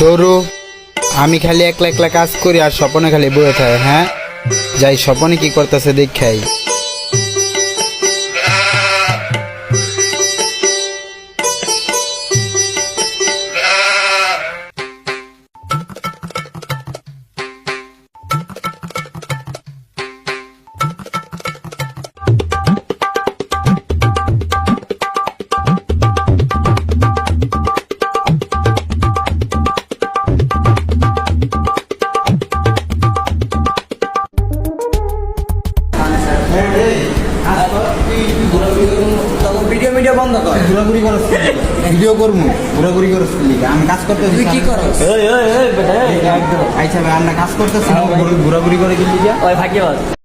ধরু আমি খালি একলা একলা কাজ করি আর স্বপনে খালি বয়ে থাকে। হ্যাঁ যাই স্বপনে কি করতেছে দেখাই। ভিডিও ভিডিও বন্ধ কর। ঘোরাঘুরি করছ ভিডিও করবো, ঘোরাঘুরি করছ আমি কাজ করতেছি। তুই কি করস? আচ্ছা ভাই আমরা কাজ করতেছি, ঘোরাঘুরি করে গেলি। ওই ভাগ্যবান।